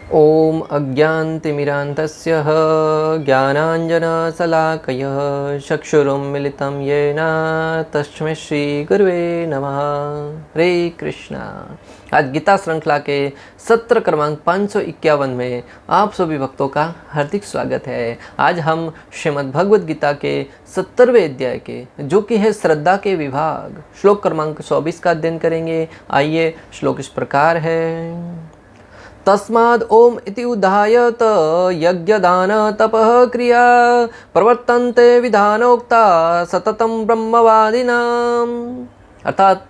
ओम अज्ञानतिमिरान्धस्य ज्ञानाञ्जनशलाकया चक्षुरुन्मिलितं येन तस्मै श्रीगुरुवे नमः। हरे कृष्णा। आज गीता श्रृंखला के सत्र क्रमांक 551 में आप सभी भक्तों का हार्दिक स्वागत है। आज हम श्रीमद् भगवद गीता के 70वें अध्याय के, जो कि है श्रद्धा के विभाग, श्लोक क्रमांक 24 का अध्ययन करेंगे। आइए, श्लोक इस प्रकार है। तस्माद् ओम इति उदायत यज्ञदान तपः क्रिया प्रवर्तन्ते विधानोक्ता सततम ब्रह्मवादिनाम। अर्थात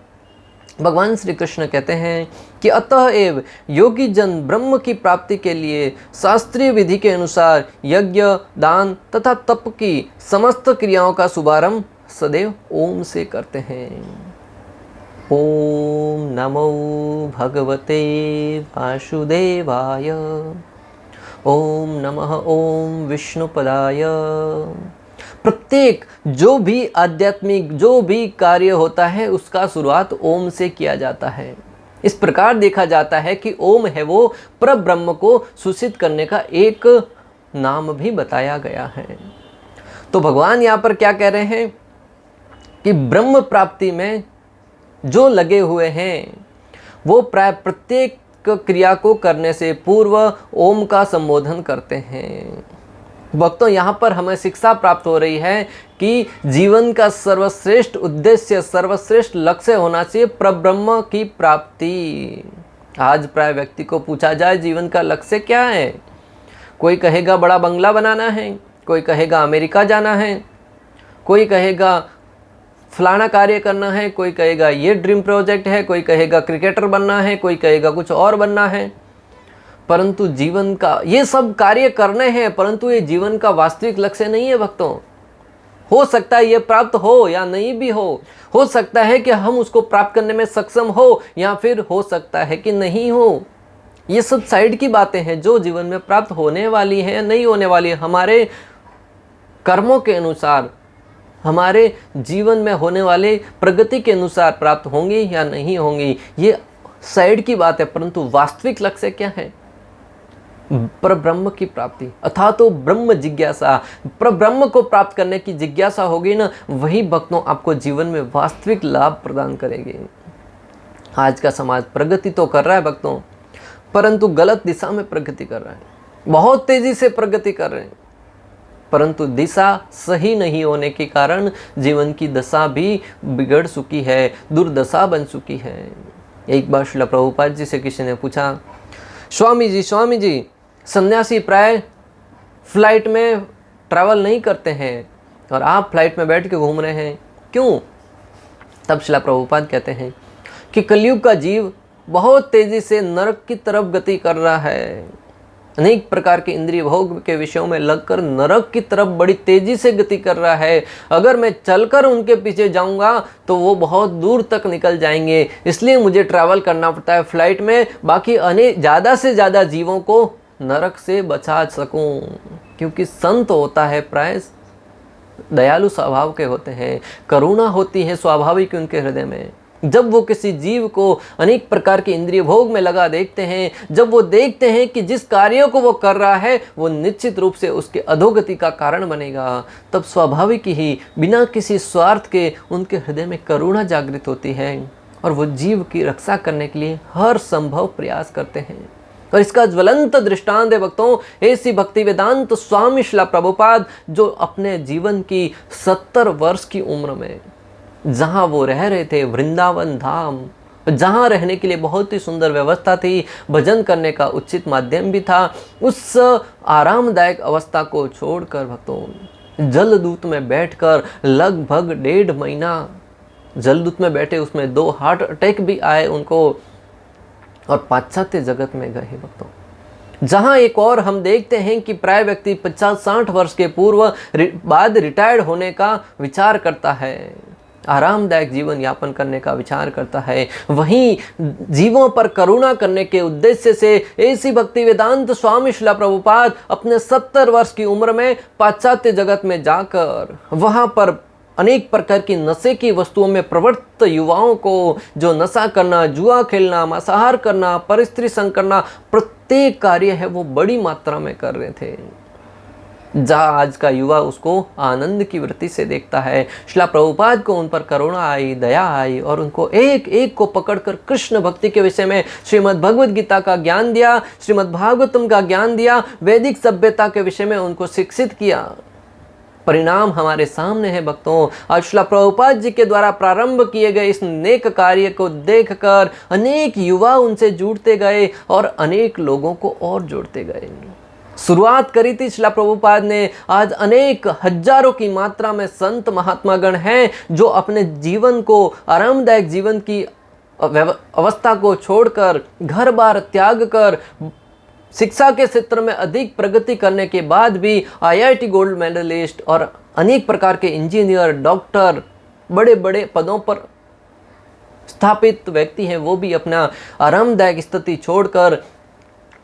भगवान श्री कृष्ण कहते हैं कि अतः एव योगी जन ब्रह्म की प्राप्ति के लिए शास्त्रीय विधि के अनुसार यज्ञ, दान तथा तप की समस्त क्रियाओं का शुभारंभ सदैव ओम से करते हैं। ओम नमो भगवते वासुदेवाय। ओम नमः ओम विष्णुपदाय। प्रत्येक जो भी आध्यात्मिक जो भी कार्य होता है उसका शुरुआत ओम से किया जाता है। इस प्रकार देखा जाता है कि ओम है वो परब्रह्म को सूचित करने का एक नाम भी बताया गया है। तो भगवान यहाँ पर क्या कह रहे हैं कि ब्रह्म प्राप्ति में जो लगे हुए हैं वो प्राय प्रत्येक क्रिया को करने से पूर्व ओम का संबोधन करते हैं। भक्तों, यहाँ पर हमें शिक्षा प्राप्त हो रही है कि जीवन का सर्वश्रेष्ठ उद्देश्य, सर्वश्रेष्ठ लक्ष्य होना चाहिए परब्रह्म की प्राप्ति। आज प्राय व्यक्ति को पूछा जाए जीवन का लक्ष्य क्या है, कोई कहेगा बड़ा बंगला बनाना है, कोई कहेगा अमेरिका जाना है, कोई कहेगा फलाना कार्य करना है, कोई कहेगा ये ड्रीम प्रोजेक्ट है, कोई कहेगा क्रिकेटर बनना है, कोई कहेगा कुछ और बनना है। परंतु जीवन का ये सब कार्य करने हैं, परंतु ये जीवन का वास्तविक लक्ष्य नहीं है भक्तों। हो सकता है ये प्राप्त हो या नहीं भी हो सकता है कि हम उसको प्राप्त करने में सक्षम हो या फिर हो सकता है कि नहीं हो। ये सब साइड की बातें हैं। जो जीवन में प्राप्त होने वाली है या नहीं होने वाली है, हमारे कर्मों के अनुसार, हमारे जीवन में होने वाले प्रगति के अनुसार प्राप्त होंगी या नहीं होंगी, ये साइड की बात है। परंतु वास्तविक लक्ष्य क्या है? परब्रह्म की प्राप्ति, अथा तो ब्रह्म जिज्ञासा। परब्रह्म को प्राप्त करने की जिज्ञासा होगी ना, वही भक्तों आपको जीवन में वास्तविक लाभ प्रदान करेगी। आज का समाज प्रगति तो कर रहा है भक्तों, परंतु गलत दिशा में प्रगति कर रहा है। बहुत तेजी से प्रगति कर रहे हैं, परंतु दिशा सही नहीं होने के कारण जीवन की दशा भी बिगड़ चुकी है, दुर्दशा बन चुकी है। एक बार श्रील प्रभुपाद जी से किसी ने पूछा, स्वामी जी सन्यासी प्राय फ्लाइट में ट्रैवल नहीं करते हैं और आप फ्लाइट में बैठ के घूम रहे हैं, क्यों? तब श्रील प्रभुपाद कहते हैं कि कलयुग का जीव बहुत तेजी से नरक की तरफ गति कर रहा है। अनेक प्रकार के इंद्रिय भोग के विषयों में लगकर नरक की तरफ बड़ी तेजी से गति कर रहा है। अगर मैं चलकर उनके पीछे जाऊंगा तो वो बहुत दूर तक निकल जाएंगे, इसलिए मुझे ट्रैवल करना पड़ता है फ्लाइट में, बाकी ज़्यादा से ज़्यादा जीवों को नरक से बचा सकूं। क्योंकि संत होता है प्राय दयालु स्वभाव के होते हैं, करुणा होती है स्वाभाविक उनके हृदय में। जब वो किसी जीव को अनेक प्रकार के इंद्रिय भोग में लगा देखते हैं, जब वो देखते हैं कि जिस कार्यों को वो कर रहा है वो निश्चित रूप से उसके अधोगति का कारण बनेगा, तब स्वाभाविक ही बिना किसी स्वार्थ के उनके हृदय में करुणा जागृत होती है और वो जीव की रक्षा करने के लिए हर संभव प्रयास करते हैं। और इसका ज्वलंत दृष्टांत है भक्तों ऐसी भक्ति वेदांत स्वामी श्रील प्रभुपाद, जो अपने जीवन की 70 वर्ष की उम्र में जहाँ वो रह रहे थे, वृंदावन धाम, जहाँ रहने के लिए बहुत ही सुंदर व्यवस्था थी, भजन करने का उचित माध्यम भी था, उस आरामदायक अवस्था को छोड़कर भक्तों जलदूत में बैठकर लगभग 1.5 महीना जलदूत में बैठे, उसमें 2 हार्ट अटैक भी आए उनको, और पाश्चात्य जगत में गए भक्तों। जहाँ एक और हम देखते हैं कि प्राय व्यक्ति 50-60 वर्ष के पूर्व बाद रिटायर्ड होने का विचार करता है, आरामदायक जीवन यापन करने का विचार करता है, वहीं जीवों पर करुणा करने के उद्देश्य से ऐसी भक्ति वेदांत स्वामी श्रील प्रभुपाद अपने 70 वर्ष की उम्र में पाश्चात्य जगत में जाकर वहाँ पर अनेक प्रकार की नशे की वस्तुओं में प्रवृत्त युवाओं को, जो नशा करना, जुआ खेलना, मांसाहार करना, परिस्त्री संग करना, प्रत्येक कार्य है वो बड़ी मात्रा में कर रहे थे। जहाँ आज का युवा उसको आनंद की वृत्ति से देखता है। श्रील प्रभुपाद को उन पर करुणा आई, दया आई और उनको एक एक को पकड़कर कृष्ण भक्ति के विषय में श्रीमद् भगवद गीता का ज्ञान दिया, श्रीमद् भागवतम का ज्ञान दिया, वैदिक सभ्यता के विषय में उनको शिक्षित किया। परिणाम हमारे सामने है भक्तों। आज श्रील प्रभुपाद जी के द्वारा प्रारंभ किए गए इस नेक कार्य को देखकर अनेक युवा उनसे जुड़ते गए और अनेक लोगों को और जोड़ते गए। शुरुआत करी थी श्रील प्रभुपाद ने, आज अनेक हजारों की मात्रा में संत महात्मागण हैं जो अपने जीवन को, आरामदायक जीवन की अवस्था को छोड़कर, घर बार त्याग कर, शिक्षा के क्षेत्र में अधिक प्रगति करने के बाद भी IIT गोल्ड मेडलिस्ट और अनेक प्रकार के इंजीनियर, डॉक्टर, बड़े बड़े पदों पर स्थापित व्यक्ति हैं, वो भी अपना आरामदायक स्थिति छोड़कर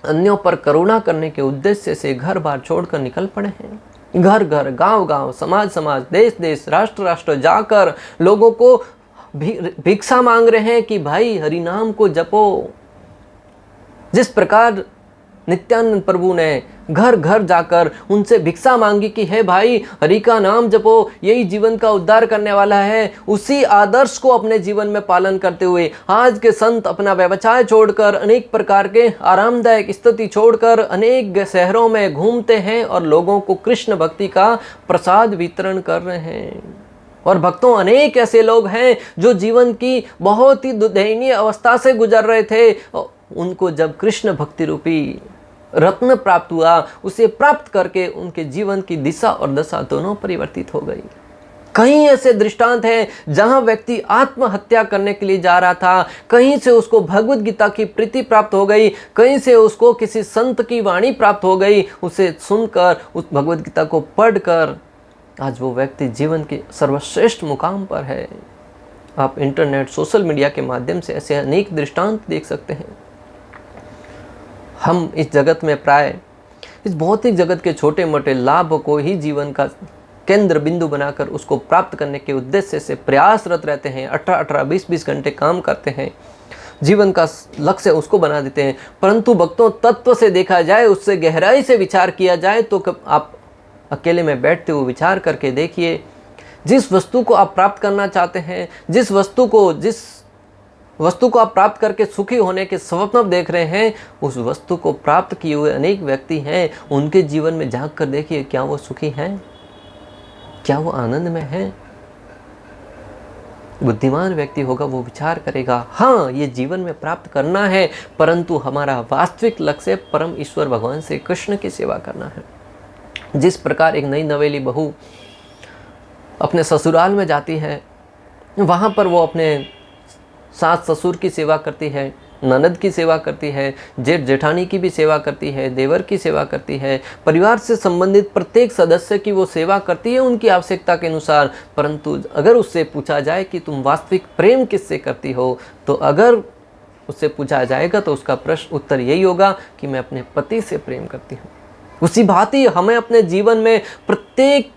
अन्यों पर करुणा करने के उद्देश्य से घर बार छोड़कर निकल पड़े हैं। घर घर, गांव गांव, समाज समाज, देश देश, राष्ट्र राष्ट्र जाकर लोगों को भिक्षा मांग रहे हैं कि भाई हरि नाम को जपो। जिस प्रकार नित्यानंद प्रभु ने घर घर जाकर उनसे भिक्षा मांगी कि हे भाई हरि का नाम जपो, यही जीवन का उद्धार करने वाला है, उसी आदर्श को अपने जीवन में पालन करते हुए आज के संत अपना व्यवसाय छोड़कर, अनेक प्रकार के आरामदायक स्थिति छोड़कर अनेक शहरों में घूमते हैं और लोगों को कृष्ण भक्ति का प्रसाद वितरण कर रहे हैं। और भक्तों, अनेक ऐसे लोग हैं जो जीवन की बहुत ही दयनीय अवस्था से गुजर रहे थे, उनको जब कृष्ण भक्ति रूपी रत्न प्राप्त हुआ, उसे प्राप्त करके उनके जीवन की दिशा और दशा दोनों परिवर्तित हो गई। कई ऐसे दृष्टांत हैं जहां व्यक्ति आत्महत्या करने के लिए जा रहा था, कहीं से उसको भगवद गीता की प्रीति प्राप्त हो गई, कहीं से उसको किसी संत की वाणी प्राप्त हो गई, उसे सुनकर, उस भगवद गीता को पढ़कर आज वो व्यक्ति जीवन के सर्वश्रेष्ठ मुकाम पर है। आप इंटरनेट, सोशल मीडिया के माध्यम से ऐसे अनेक दृष्टांत देख सकते हैं। हम इस जगत में प्राय इस भौतिक जगत के छोटे मोटे लाभ को ही जीवन का केंद्र बिंदु बनाकर उसको प्राप्त करने के उद्देश्य से प्रयासरत रहते हैं। 18-18, 20-20 घंटे काम करते हैं, जीवन का लक्ष्य उसको बना देते हैं। परंतु भक्तों, तत्व से देखा जाए, उससे गहराई से विचार किया जाए तो आप अकेले में बैठते हुए विचार करके देखिए, जिस वस्तु को आप प्राप्त करना चाहते हैं, जिस वस्तु को आप प्राप्त करके सुखी होने के स्वप्न देख रहे हैं, उस वस्तु को प्राप्त किए हुए अनेक व्यक्ति हैं। उनके जीवन में झांक कर देखिए, क्या वो सुखी हैं? क्या वो आनंद में हैं? बुद्धिमान व्यक्ति होगा, वो विचार करेगा, हाँ ये जीवन में प्राप्त करना है, परंतु हमारा वास्तविक लक्ष्य परम ईश्वर भगवान श्री कृष्ण की सेवा करना है। जिस प्रकार एक नई नवेली बहू अपने ससुराल में जाती है, वहाँ पर वो अपने सास ससुर की सेवा करती है, ननद की सेवा करती है, जेठ जेठानी की भी सेवा करती है, देवर की सेवा करती है, परिवार से संबंधित प्रत्येक सदस्य की वो सेवा करती है उनकी आवश्यकता के अनुसार। परंतु अगर उससे पूछा जाए कि तुम वास्तविक प्रेम किससे करती हो, तो अगर उससे पूछा जाएगा तो उसका प्रश्न उत्तर यही होगा कि मैं अपने पति से प्रेम करती हूँ। उसी भांति हमें अपने जीवन में प्रत्येक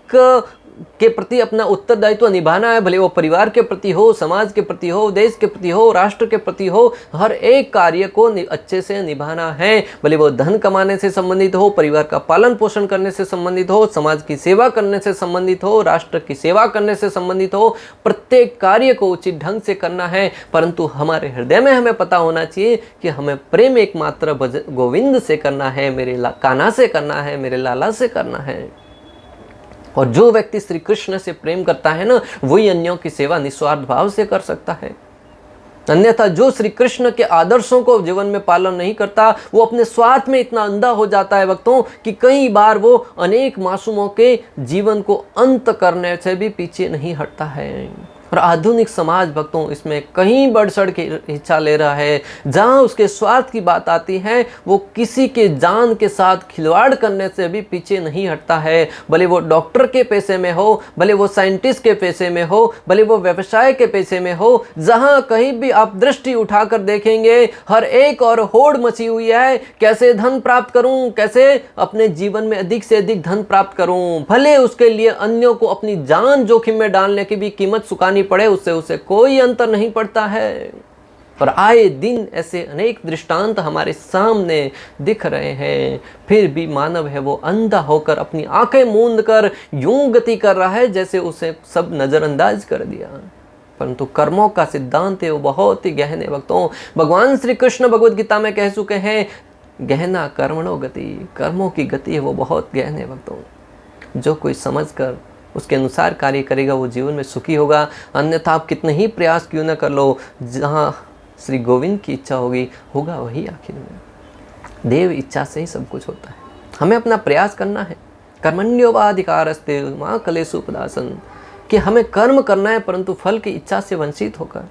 के प्रति अपना उत्तरदायित्व निभाना है, भले वो परिवार के प्रति हो, समाज के प्रति हो, देश के प्रति हो, राष्ट्र के प्रति हो। हर एक कार्य को अच्छे से निभाना है, भले वो धन कमाने से संबंधित हो, परिवार का पालन पोषण करने से संबंधित हो, समाज की सेवा करने से संबंधित हो, राष्ट्र की सेवा करने से संबंधित हो। प्रत्येक कार्य को उचित ढंग से करना है, परंतु हमारे हृदय में हमें पता होना चाहिए कि हमें प्रेम एकमात्र गोविंद से करना है, मेरे कान्हा से करना है, मेरे लाला से करना है। और जो व्यक्ति श्री कृष्ण से प्रेम करता है ना, वही अन्यों की सेवा निस्वार्थ भाव से कर सकता है। अन्यथा जो श्री कृष्ण के आदर्शों को जीवन में पालन नहीं करता, वो अपने स्वार्थ में इतना अंधा हो जाता है भक्तों कि कई बार वो अनेक मासूमों के जीवन को अंत करने से भी पीछे नहीं हटता है। और आधुनिक समाज भक्तों इसमें कहीं बढ़ चढ़ के हिस्सा ले रहा है। जहाँ उसके स्वार्थ की बात आती है वो किसी के जान के साथ खिलवाड़ करने से भी पीछे नहीं हटता है, भले वो डॉक्टर के पैसे में हो, भले वो साइंटिस्ट के पैसे में हो, भले वो व्यवसाय के पैसे में हो। जहाँ कहीं भी आप दृष्टि उठाकर देखेंगे हर एक और होड़ मची हुई है, कैसे धन प्राप्त करूं, कैसे अपने जीवन में अधिक से अधिक धन प्राप्त करूं, भले उसके लिए अन्यों को अपनी जान जोखिम में डालने की भी कीमत चुकानी पड़े, उससे उसे कोई अंतर नहीं पड़ता है। और आए दिन ऐसे अनेक दृष्टांत हमारे सामने दिख रहे हैं, फिर भी मानव है वो अंधा होकर अपनी आंखें मूंद कर यूं गति कर रहा है जैसे उसे सब नजरअंदाज कर दिया। परंतु कर्मों का सिद्धांत है वो बहुत ही गहने भक्तों। भगवान श्री कृष्ण भगवद गीता में कह चुके हैं, गहना कर्मणो गति, कर्मों की गति है वो बहुत गहने भक्तों। जो कोई समझकर उसके अनुसार कार्य करेगा वो जीवन में सुखी होगा, अन्यथा आप कितने ही प्रयास क्यों न कर लो, जहाँ श्री गोविंद की इच्छा होगी होगा वही आखिर में। देव इच्छा से ही सब कुछ होता है, हमें अपना प्रयास करना है। कर्मण्योवाधिकारस्ते मां कलेषु पदासन, कि हमें कर्म करना है परंतु फल की इच्छा से वंचित होकर।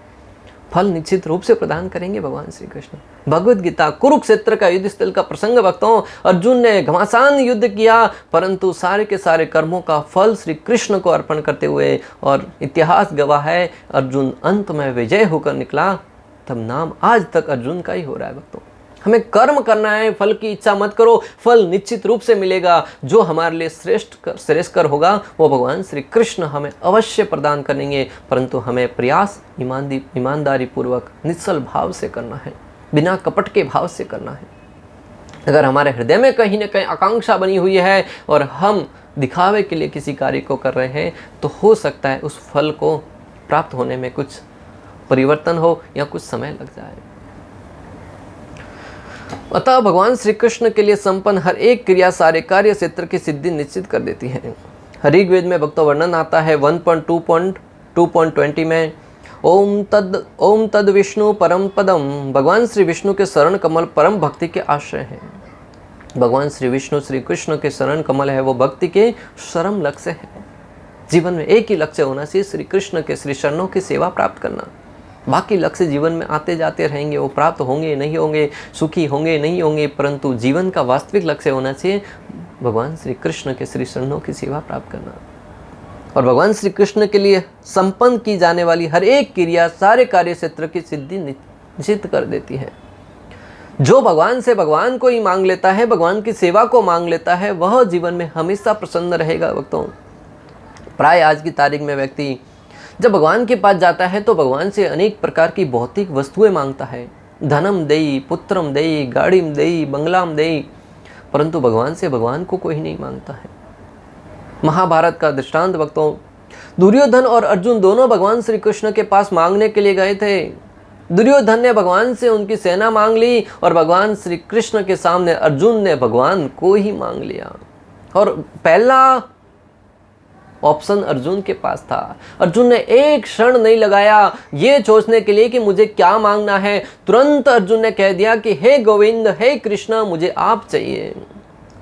फल निश्चित रूप से प्रदान करेंगे भगवान श्री कृष्ण। भगवद गीता कुरुक्षेत्र का युद्ध स्थल का प्रसंग भक्तों, अर्जुन ने घमासान युद्ध किया परंतु सारे के सारे कर्मों का फल श्री कृष्ण को अर्पण करते हुए, और इतिहास गवाह है अर्जुन अंत में विजय होकर निकला, तब नाम आज तक अर्जुन का ही हो रहा है भक्तों। हमें कर्म करना है, फल की इच्छा मत करो, फल निश्चित रूप से मिलेगा। जो हमारे लिए श्रेष्ठकर होगा वो भगवान श्री कृष्ण हमें अवश्य प्रदान करेंगे, परंतु हमें प्रयास ईमानदारी पूर्वक निश्चल भाव से करना है, बिना कपट के भाव से करना है। अगर हमारे हृदय में कहीं ना कहीं आकांक्षा बनी हुई है और हम दिखावे के लिए किसी कार्य को कर रहे हैं, तो हो सकता है उस फल को प्राप्त होने में कुछ परिवर्तन हो या कुछ समय लग जाए। अतः भगवान श्री कृष्ण के लिए संपन्न हर एक क्रिया सारे कार्य क्षेत्र की सिद्धि निश्चित कर देती है। ऋग्वेद में भक्तों वर्णन आता है 1.2.20 में, ओम तद विष्णु परम पदम, भगवान श्री विष्णु के शरण कमल परम भक्ति के आश्रय हैं। भगवान श्री विष्णु श्री कृष्ण के शरण कमल है वो भक्ति के परम लक्ष्य है। जीवन में एक ही लक्ष्य होना चाहिए, श्री कृष्ण के श्री चरणों की सेवा प्राप्त करना। बाकी लक्ष्य जीवन में आते जाते रहेंगे, वो प्राप्त होंगे नहीं होंगे, सुखी होंगे नहीं होंगे, परंतु जीवन का वास्तविक लक्ष्य होना चाहिए भगवान श्री कृष्ण के श्री चरणों की सेवा प्राप्त करना। और भगवान श्री कृष्ण के लिए संपन्न की जाने वाली हर एक क्रिया सारे कार्य क्षेत्र की सिद्धि निश्चित कर देती है। जो भगवान से भगवान को ही मांग लेता है, भगवान की सेवा को मांग लेता है, वह जीवन में हमेशा प्रसन्न रहेगा भक्तों। प्राय आज की तारीख में व्यक्ति जब भगवान के पास जाता है तो भगवान से अनेक प्रकार की भौतिक वस्तुएं मांगता है, धनम देई, पुत्रम देई, गाड़ीम देई, बंगलाम देई, परंतु भगवान से भगवान को कोई नहीं मांगता है। महाभारत का दृष्टांत भक्तों, दुर्योधन और अर्जुन दोनों भगवान श्री कृष्ण के पास मांगने के लिए गए थे। दुर्योधन ने भगवान से उनकी सेना मांग ली और भगवान श्री कृष्ण के सामने अर्जुन ने भगवान को ही मांग लिया। और पहला ऑप्शन अर्जुन के पास था। अर्जुन ने एक क्षण नहीं लगाया ये सोचने के लिए कि मुझे क्या मांगना है, तुरंत अर्जुन ने कह दिया कि हे गोविंद, हे कृष्ण, मुझे आप चाहिए।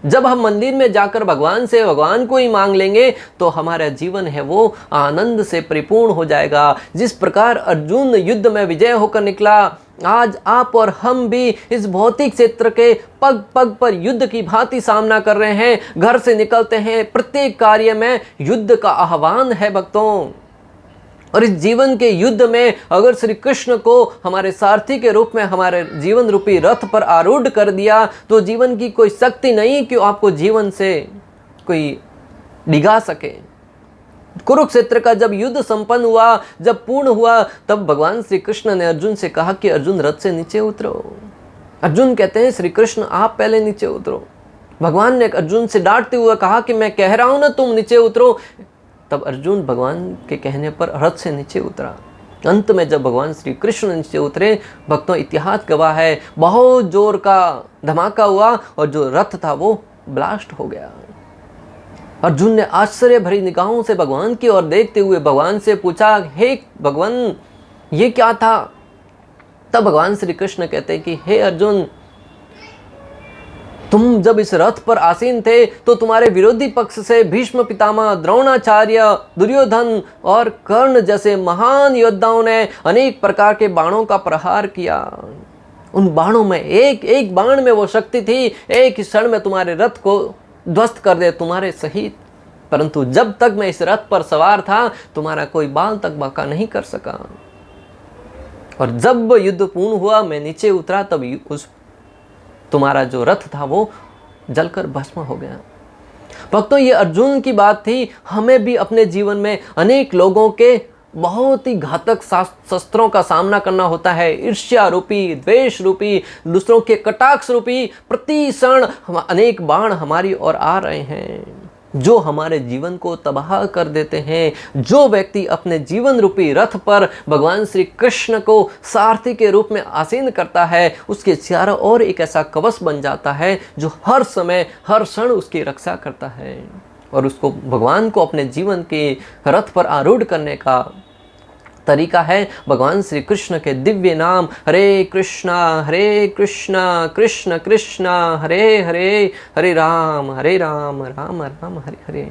जब हम मंदिर में जाकर भगवान से भगवान को ही मांग लेंगे तो हमारा जीवन है वो आनंद से परिपूर्ण हो जाएगा। जिस प्रकार अर्जुन युद्ध में विजय होकर निकला, आज आप और हम भी इस भौतिक क्षेत्र के पग पग पर युद्ध की भांति सामना कर रहे हैं। घर से निकलते हैं, प्रत्येक कार्य में युद्ध का आह्वान है भक्तों। और इस जीवन के युद्ध में अगर श्री कृष्ण को हमारे सारथी के रूप में हमारे जीवन रूपी रथ पर आरूढ़ कर दिया तो जीवन की कोई शक्ति नहीं कि आपको जीवन से कोई डिगा सके। कुरुक्षेत्र का जब युद्ध संपन्न हुआ, जब पूर्ण हुआ, तब भगवान श्री कृष्ण ने अर्जुन से कहा कि अर्जुन रथ से नीचे उतरो। अर्जुन कहते हैं श्री कृष्ण आप पहले नीचे उतरो। भगवान ने अर्जुन से डांटते हुए कहा कि मैं कह रहा हूं ना तुम नीचे उतरो। तब अर्जुन भगवान के कहने पर रथ से नीचे उतरा। अंत में जब भगवान श्री कृष्ण नीचे उतरे, भक्तों इतिहास गवाह है बहुत जोर का धमाका हुआ और जो रथ था वो ब्लास्ट हो गया। अर्जुन ने आश्चर्य भरी निगाहों से भगवान की ओर देखते हुए भगवान से पूछा, हे भगवान ये क्या था? तब भगवान श्री कृष्ण कहते हैं कि हे अर्जुन, तुम जब इस रथ पर आसीन थे तो तुम्हारे विरोधी पक्ष से भीष्म पितामह, द्रोणाचार्य, दुर्योधन और कर्ण जैसे महान योद्धाओं ने अनेक प्रकार के बाणों का प्रहार किया। उन बाणों में एक एक बाण में वो शक्ति थी, एक ही क्षण में तुम्हारे रथ को ध्वस्त कर दे तुम्हारे सहित। परंतु जब तक मैं इस रथ पर सवार था तुम्हारा कोई बाल तक बांका नहीं कर सका। और जब युद्ध पूर्ण हुआ, मैं नीचे उतरा, तब उस तुम्हारा जो रथ था वो जलकर भस्म हो गया। भक्तों, ये अर्जुन की बात थी। हमें भी अपने जीवन में अनेक लोगों के बहुत ही घातक शस्त्रों का सामना करना होता है। ईर्ष्या रूपी, द्वेष रूपी, दूसरों के कटाक्ष रूपी प्रति क्षण अनेक बाण हमारी ओर आ रहे हैं, जो हमारे जीवन को तबाह कर देते हैं। जो व्यक्ति अपने जीवन रूपी रथ पर भगवान श्री कृष्ण को सारथी के रूप में आसीन करता है, उसके चारों ओर एक ऐसा कवच बन जाता है जो हर समय हर क्षण उसकी रक्षा करता है। और उसको भगवान को अपने जीवन के रथ पर आरूढ़ करने का तरीका है भगवान श्री कृष्ण के दिव्य नाम हरे कृष्णा कृष्ण कृष्णा हरे हरे, हरे राम राम राम हरे हरे।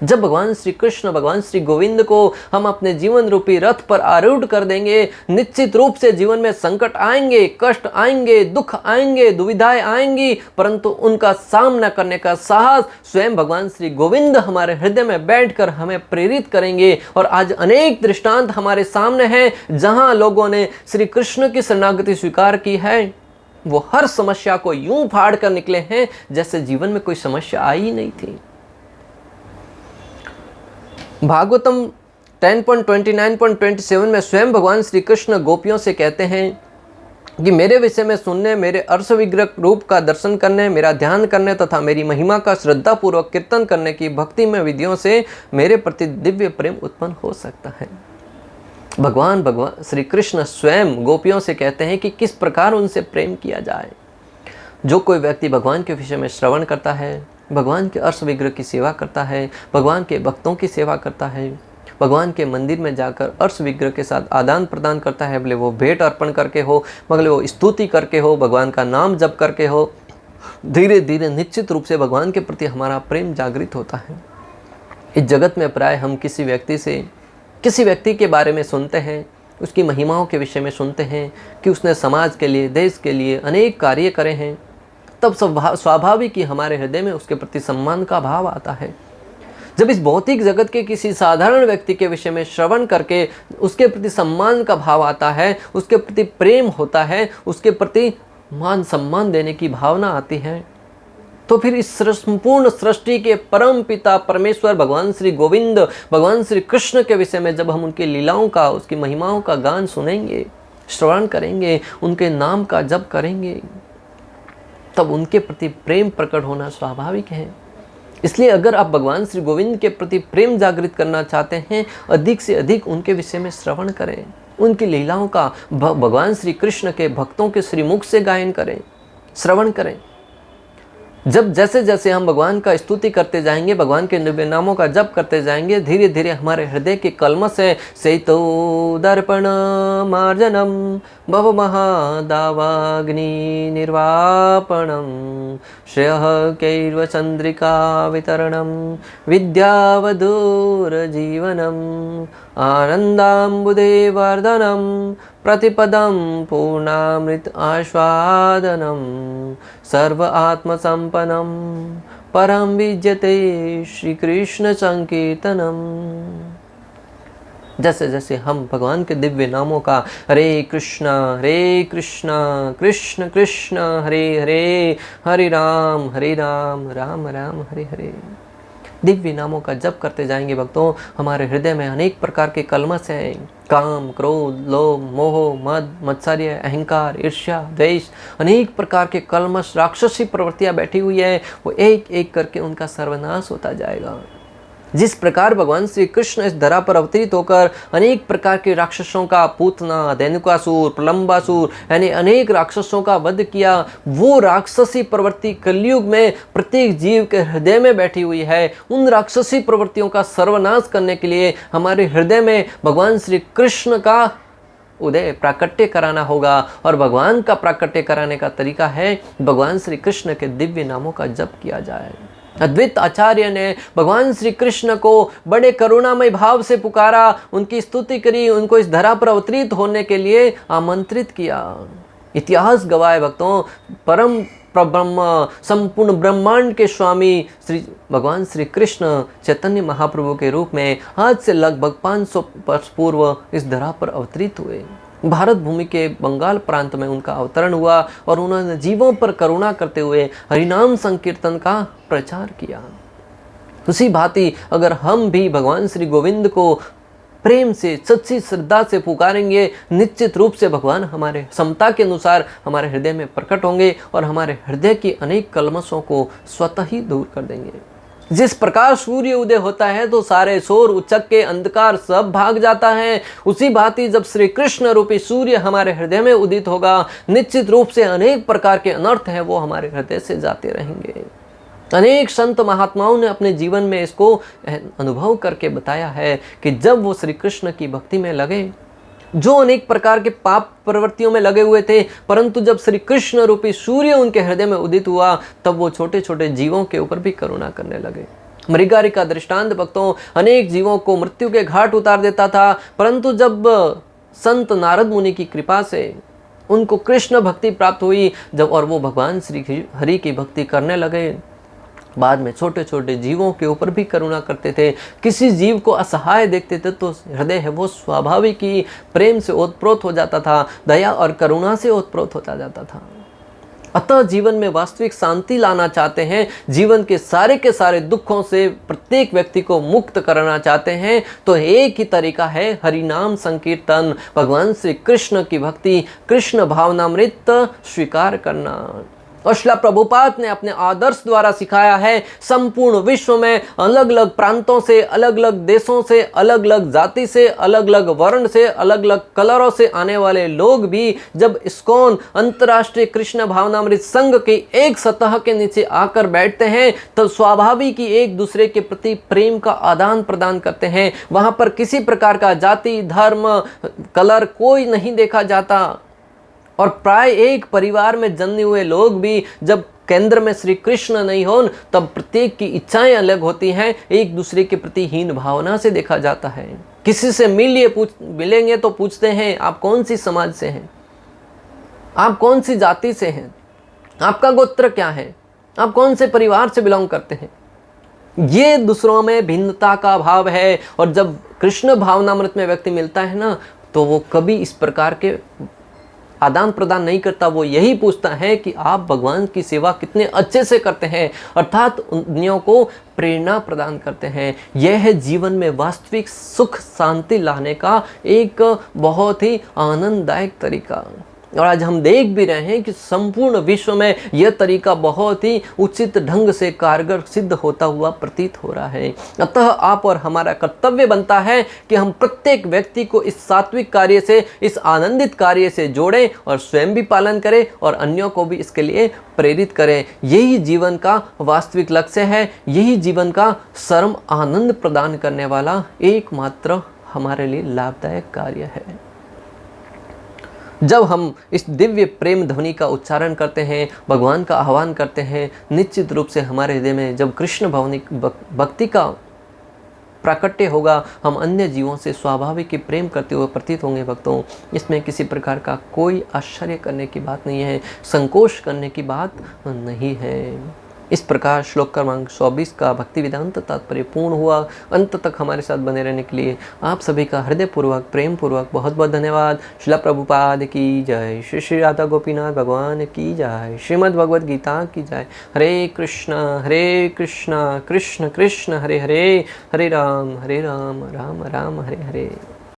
जब भगवान श्री कृष्ण, भगवान श्री गोविंद को हम अपने जीवन रूपी रथ पर आरूढ़ कर देंगे, निश्चित रूप से जीवन में संकट आएंगे, कष्ट आएंगे, दुख आएंगे, दुविधाएं आएंगी, परंतु उनका सामना करने का साहस स्वयं भगवान श्री गोविंद हमारे हृदय में बैठकर हमें प्रेरित करेंगे। और आज अनेक दृष्टांत हमारे सामने हैं जहां लोगों ने श्री कृष्ण की शरणागति स्वीकार की है। वो हर समस्या को यूं फाड़ कर निकले हैं जैसे जीवन में कोई समस्या आई ही नहीं थी। भागवतम 10.29.27 में स्वयं भगवान श्री कृष्ण गोपियों से कहते हैं कि मेरे विषय में सुनने, मेरे अर्श विग्रह रूप का दर्शन करने, मेरा ध्यान करने तथा मेरी महिमा का श्रद्धापूर्वक कीर्तन करने की भक्ति में विधियों से मेरे प्रति दिव्य प्रेम उत्पन्न हो सकता है। भगवान श्री कृष्ण स्वयं गोपियों से कहते हैं कि किस प्रकार उनसे प्रेम किया जाए। जो कोई व्यक्ति भगवान के विषय में श्रवण करता है, भगवान के अर्श विग्रह की सेवा करता है, भगवान के भक्तों की सेवा करता है, भगवान के मंदिर में जाकर अर्श विग्रह के साथ आदान प्रदान करता है, भले वो भेंट अर्पण करके हो, भले वो स्तुति करके हो, भगवान का नाम जप करके हो, धीरे धीरे निश्चित रूप से भगवान के प्रति हमारा प्रेम जागृत होता है। इस जगत में प्राय हम किसी व्यक्ति के बारे में सुनते हैं, उसकी महिमाओं के विषय में सुनते हैं कि उसने समाज के लिए, देश के लिए अनेक कार्य करे हैं, तब स्वाभाविक ही हमारे हृदय में उसके प्रति सम्मान का भाव आता है। जब इस भौतिक जगत के किसी साधारण व्यक्ति के विषय में श्रवण करके उसके प्रति सम्मान का भाव आता है, उसके प्रति प्रेम होता है, उसके प्रति मान सम्मान देने की भावना आती है, तो फिर इस संपूर्ण सृष्टि के परम पिता परमेश्वर भगवान श्री गोविंद, भगवान श्री कृष्ण के विषय में जब हम उनकी लीलाओं का, उसकी महिमाओं का गान सुनेंगे, श्रवण करेंगे, उनके नाम का जप करेंगे, तब उनके प्रति प्रेम प्रकट होना स्वाभाविक है। इसलिए अगर आप भगवान श्री गोविंद के प्रति प्रेम जागृत करना चाहते हैं, अधिक से अधिक उनके विषय में श्रवण करें, उनकी लीलाओं का, भगवान श्री कृष्ण के भक्तों के श्रीमुख से गायन करें, श्रवण करें। जब जैसे जैसे हम भगवान का स्तुति करते जाएंगे, भगवान के दिव्य नामों का जप करते जाएंगे, धीरे धीरे हमारे हृदय के कल्मश है सेतो दर्पण मार्जनम भव महादावाग्नि निर्वापणम श्रेयः कैर्व चंद्रिका वितरणम विद्यावधूर जीवनम आनंदाम्बुदे वर्धनम प्रतिपदम पूर्णामृत आस्वादनम सर्व आत्मसंपन्नम परम विद्यते श्री कृष्ण संकीर्तनम। जैसे जैसे हम भगवान के दिव्य नामों का हरे कृष्णा कृष्ण कृष्ण हरे हरे, हरे राम राम राम हरे हरे दिव्य नामों का जप करते जाएंगे भक्तों, हमारे हृदय में अनेक प्रकार के कल्मश हैं, काम, क्रोध, लोभ, मोह, मद, मत्सर्य, अहंकार, ईर्ष्या, द्वेष, अनेक प्रकार के कल्मश, राक्षसी प्रवृत्तियां बैठी हुई है, वो एक एक करके उनका सर्वनाश होता जाएगा। जिस प्रकार भगवान श्री कृष्ण इस धरा पर अवतरित होकर अनेक प्रकार के राक्षसों का, पूतना, धेनुकासुर, प्रलंबासुर यानी अनेक राक्षसों का वध किया, वो राक्षसी प्रवृत्ति कलयुग में प्रत्येक जीव के हृदय में बैठी हुई है। उन राक्षसी प्रवृत्तियों का सर्वनाश करने के लिए हमारे हृदय में भगवान श्री कृष्ण का उदय प्राकट्य कराना होगा। और भगवान का प्राकट्य कराने का तरीका है भगवान श्री कृष्ण के दिव्य नामों का जप किया जाए। अद्वैत आचार्य ने भगवान श्री कृष्ण को बड़े करुणामय भाव से पुकारा, उनकी स्तुति करी, उनको इस धरा पर अवतरित होने के लिए आमंत्रित किया। इतिहास गवाह भक्तों, परम ब्रह्म संपूर्ण ब्रह्मांड के स्वामी श्री भगवान श्री कृष्ण चैतन्य महाप्रभु के रूप में आज से लगभग 500 वर्ष पूर्व इस धरा पर अवतरित हुए। भारत भूमि के बंगाल प्रांत में उनका अवतरण हुआ और उन्होंने जीवों पर करुणा करते हुए हरिनाम संकीर्तन का प्रचार किया। उसी भांति अगर हम भी भगवान श्री गोविंद को प्रेम से सच्ची श्रद्धा से पुकारेंगे, निश्चित रूप से भगवान हमारे क्षमता के अनुसार हमारे हृदय में प्रकट होंगे और हमारे हृदय की अनेक कलमशों को स्वतः ही दूर कर देंगे। जिस प्रकार सूर्य उदय होता है तो सारे शोर उचक्के अंधकार सब भाग जाता है, उसी भांति जब श्री कृष्ण रूपी सूर्य हमारे हृदय में उदित होगा, निश्चित रूप से अनेक प्रकार के अनर्थ है वो हमारे हृदय से जाते रहेंगे। अनेक संत महात्माओं ने अपने जीवन में इसको अनुभव करके बताया है कि जब वो श्री कृष्ण की भक्ति में लगे, जो अनेक प्रकार के पाप प्रवृत्तियों में लगे हुए थे, परंतु जब श्री कृष्ण रूपी सूर्य उनके हृदय में उदित हुआ तब वो छोटे छोटे जीवों के ऊपर भी करुणा करने लगे। मृगारी का दृष्टांत भक्तों अनेक जीवों को मृत्यु के घाट उतार देता था, परंतु जब संत नारद मुनि की कृपा से उनको कृष्ण भक्ति प्राप्त हुई, जब और वो भगवान श्री हरि की भक्ति करने लगे, बाद में छोटे छोटे जीवों के ऊपर भी करुणा करते थे। किसी जीव को असहाय देखते थे तो हृदय है वो स्वाभाविक ही प्रेम से ओतप्रोत हो जाता था, दया और करुणा से ओतप्रोत होता जाता था। अतः जीवन में वास्तविक शांति लाना चाहते हैं, जीवन के सारे दुखों से प्रत्येक व्यक्ति को मुक्त करना चाहते हैं, तो एक ही तरीका है हरिनाम संकीर्तन, भगवान श्री कृष्ण की भक्ति, कृष्ण भावनामृत स्वीकार करना। और श्रील प्रभुपाद ने अपने आदर्श द्वारा सिखाया है संपूर्ण विश्व में अलग अलग प्रांतों से, अलग अलग देशों से, अलग अलग जाति से, अलग अलग वर्ण से, अलग अलग कलरों से आने वाले लोग भी जब इस्कॉन अंतर्राष्ट्रीय कृष्ण भावनामृत संघ की एक सतह के नीचे आकर बैठते हैं तब स्वाभाविक ही एक दूसरे के प्रति प्रेम का आदान प्रदान करते हैं। वहां पर किसी प्रकार का जाति धर्म कलर कोई नहीं देखा जाता और प्राय एक परिवार में जन्मे हुए लोग भी जब केंद्र में श्री कृष्ण नहीं हो तब प्रत्येक की इच्छाएं अलग होती हैं, एक दूसरे के प्रति हीन भावना से देखा जाता है। किसी से मिलेंगे तो पूछते हैं आप कौन सी समाज से हैं, आप कौन सी जाति से हैं, आपका गोत्र क्या है, आप कौन से परिवार से बिलोंग करते हैं। ये दूसरों में भिन्नता का भाव है। और जब कृष्ण भावनामृत में व्यक्ति मिलता है ना तो वो कभी इस प्रकार के आदान प्रदान नहीं करता, वो यही पूछता है कि आप भगवान की सेवा कितने अच्छे से करते हैं, अर्थात अन्यों को प्रेरणा प्रदान करते हैं। यह है जीवन में वास्तविक सुख शांति लाने का एक बहुत ही आनंददायक तरीका। और आज हम देख भी रहे हैं कि संपूर्ण विश्व में यह तरीका बहुत ही उचित ढंग से कारगर सिद्ध होता हुआ प्रतीत हो रहा है। अतः आप और हमारा कर्तव्य बनता है कि हम प्रत्येक व्यक्ति को इस सात्विक कार्य से, इस आनंदित कार्य से जोड़ें और स्वयं भी पालन करें और अन्यों को भी इसके लिए प्रेरित करें। यही जीवन का वास्तविक लक्ष्य है, यही जीवन का परम आनंद प्रदान करने वाला एकमात्र हमारे लिए लाभदायक कार्य है। जब हम इस दिव्य प्रेम ध्वनि का उच्चारण करते हैं, भगवान का आह्वान करते हैं, निश्चित रूप से हमारे हृदय में जब कृष्ण भक्ति का प्राकट्य होगा, हम अन्य जीवों से स्वाभाविक ही प्रेम करते हुए प्रतीत होंगे। भक्तों, इसमें किसी प्रकार का कोई आश्चर्य करने की बात नहीं है, संकोच करने की बात नहीं है। इस प्रकार श्लोक क्रमांक 24 का भक्ति वेदांत तात्पर्य पूर्ण हुआ। अंत तक हमारे साथ बने रहने के लिए आप सभी का हृदयपूर्वक प्रेम पूर्वक बहुत बहुत धन्यवाद। श्रील प्रभुपाद की जय, श्री श्री राधा गोपीनाथ भगवान की जय, श्रीमद् भगवद गीता की जय। हरे कृष्ण कृष्ण कृष्ण हरे हरे, हरे राम राम राम हरे हरे।